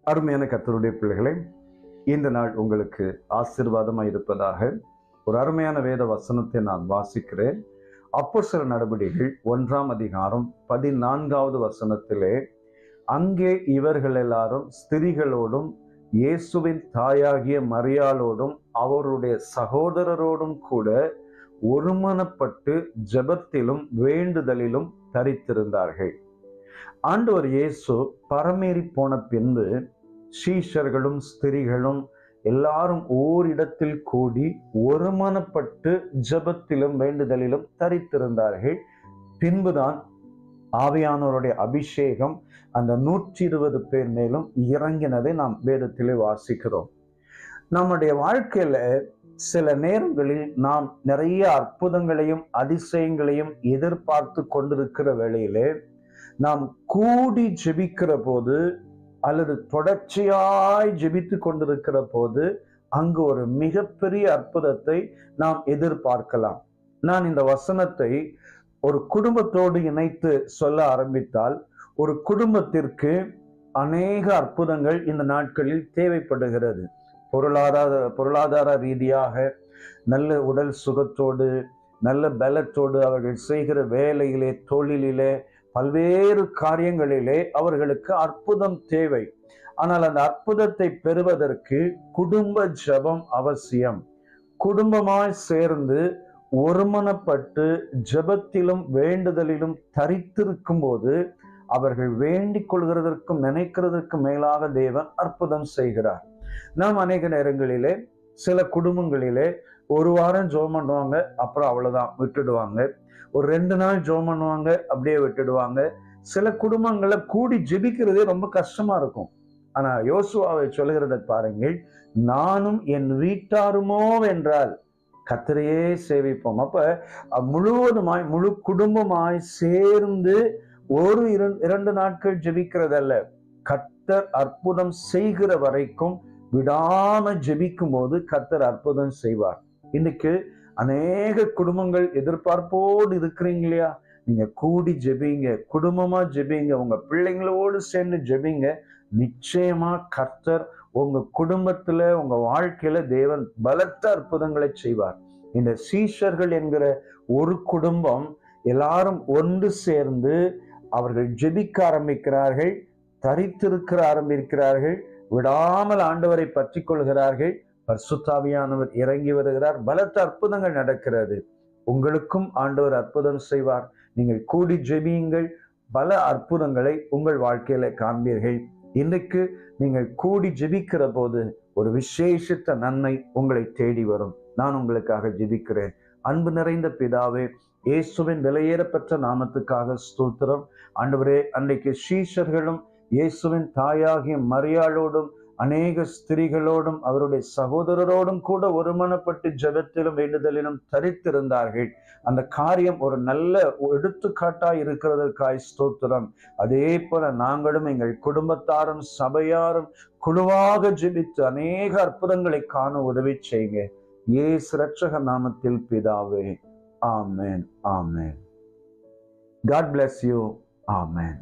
அருமையான கர்த்தருடைய பிள்ளைகளை, இந்த நாள் உங்களுக்கு ஆசீர்வாதமாக இருப்பதாக. ஒரு அருமையான வேத வசனத்தை நான் வாசிக்கிறேன். அப்போஸ்தலர் நடபடிகள் 1ஆம் அதிகாரம் 14வது வசனத்திலே, அங்கே இவர்கள் எல்லாரும் ஸ்திரிகளோடும் இயேசுவின் தாயாகிய மரியாளோடும் அவருடைய சகோதரரோடும் கூட ஒருமனப்பட்டு ஜெபத்திலும் வேண்டுதலிலும் தரித்திருந்தார்கள். ஆண்டவர் இயேசு பரமேறி போன பின்பு சீஷர்களும் ஸ்திரிகளும் எல்லாரும் ஓரிடத்தில் கூடி ஒருமனப்பட்டு ஜெபத்திலும் வேண்டுதலிலும் தரித்திருந்தார்கள். பின்புதான் ஆவியானவருடைய அபிஷேகம் அந்த 120 பேர் மேலும் இறங்கினதை நாம் வேதத்திலே வாசிக்கிறோம். நம்முடைய வாழ்க்கையில சில நேரங்களில் நாம் நிறைய அற்புதங்களையும் அதிசயங்களையும் எதிர்பார்த்து கொண்டிருக்கிற வேளையிலே நாம் கூடி ஜெபிக்கிற போது அல்லது தொடர்ச்சியாய் ஜெபித்து கொண்டிருக்கிற போது அங்கு ஒரு மிகப்பெரிய அற்புதத்தை நாம் எதிர்பார்க்கலாம். நான் இந்த வசனத்தை ஒரு குடும்பத்தோடு இணைத்து சொல்ல ஆரம்பித்தால், ஒரு குடும்பத்திற்கு அநேக அற்புதங்கள் இந்த நாட்களில் தேவைப்படுகிறது. பொருளாதார ரீதியாக நல்ல உடல் சுகத்தோடு, நல்ல பலத்தோடு அவர்கள் செய்கிற வேலையிலே, தொழிலிலே, பல்வேறு காரியங்களிலே அவர்களுக்கு அற்புதம் தேவை. ஆனால் அந்த அற்புதத்தை பெறுவதற்கு குடும்ப ஜெபம் அவசியம். குடும்பமாய் சேர்ந்து ஒருமனப்பட்டு ஜெபத்திலும் வேண்டுதலிலும் தரித்திருக்கும் போது அவர்கள் வேண்டிக் கொள்கிறதற்கும் நினைக்கிறதற்கும் மேலாக தேவன் அற்புதம் செய்கிறார். நாம் அநேக நேரங்களிலே சில குடும்பங்களிலே ஒரு வாரம் ஜெபம் பண்ணுவாங்க, அப்புறம் அவ்வளவுதான் விட்டுடுவாங்க. ஒரு 2 நாள் ஜெபம் பண்ணுவாங்க, அப்படியே விட்டுடுவாங்க. சில குடும்பங்களை கூடி ஜெபிக்கிறதே ரொம்ப கஷ்டமா இருக்கும். ஆனா யோசுவாவை சொல்கிறத பாருங்கள், நானும் என் வீட்டாருமோ என்றால் கர்த்தரையே சேவிப்போம். அப்ப முழுவதுமாய் முழு குடும்பமாய் சேர்ந்து ஒரு 2 நாட்கள் ஜெபிக்கிறதல்ல, கர்த்தர் அற்புதம் செய்கிற வரைக்கும் விடாம ஜெபிக்கும் போது கர்த்தர் அற்புதம் செய்வார். இன்னைக்கு அநேக குடும்பங்கள் எதிர்பார்ப்போடு இருக்கிறீங்க இல்லையா? நீங்க கூடி ஜெபிங்க, குடும்பமா ஜெபிங்க, உங்க பிள்ளைங்களோடு சேர்ந்து ஜெபிங்க. நிச்சயமா கர்த்தர் உங்க குடும்பத்துல, உங்க வாழ்க்கையில தேவன் பலத்த அற்புதங்களை செய்வார். இந்த சீஷர்கள் என்கிற ஒரு குடும்பம் எல்லாரும் ஒன்று சேர்ந்து அவர்கள் ஜெபிக்க ஆரம்பிக்கிறார்கள், தரித்திருக்கிற ஆரம்பிக்கிறார்கள், விடாமல் ஆண்டவரை பற்றி கொள்கிறார்கள். பரிசுத்த ஆவியானவர் இறங்கி வருகிறார், பலத்த அற்புதங்கள் நடக்கிறது. உங்களுக்கும் ஆண்டவர் அற்புதம் செய்வார். நீங்கள் கூடி ஜெபியுங்கள், பல அற்புதங்களை உங்கள் வாழ்க்கையில காண்பீர்கள். இன்னைக்கு நீங்கள் கூடி ஜெபிக்கிற போது ஒரு விசேஷித்த நன்மை உங்களை தேடி வரும். நான் உங்களுக்காக ஜெபிக்கிறேன். அன்பு நிறைந்த பிதாவே, இயேசுவின் விலையேறப்பெற்ற நாமத்துக்காக ஸ்தோத்திரம். ஆண்டவரே, அன்றைக்கு சீஷர்களும் இயேசுவின் தாயாகிய மரியாளோடும் அநேக ஸ்திரிகளோடும் அவருடைய சகோதரரோடும் கூட ஒருமனப்பட்டு ஜெபத்திலும் வேண்டுதலிலும் தரித்திருந்தார்கள். அந்த காரியம் ஒரு நல்ல எடுத்துக்காட்டாய் இருக்கிறதற்காய் ஸ்தோத்திரம். அதே போல நாங்களும் எங்கள் குடும்பத்தாரும் சபையாரும் குழுவாக ஜெபித்து அநேக அற்புதங்களை காண உதவி செய்யுங்க. இயேசு இரட்சகர் நாமத்தில் பிதாவே, ஆமென், ஆமென். God bless you. Amen.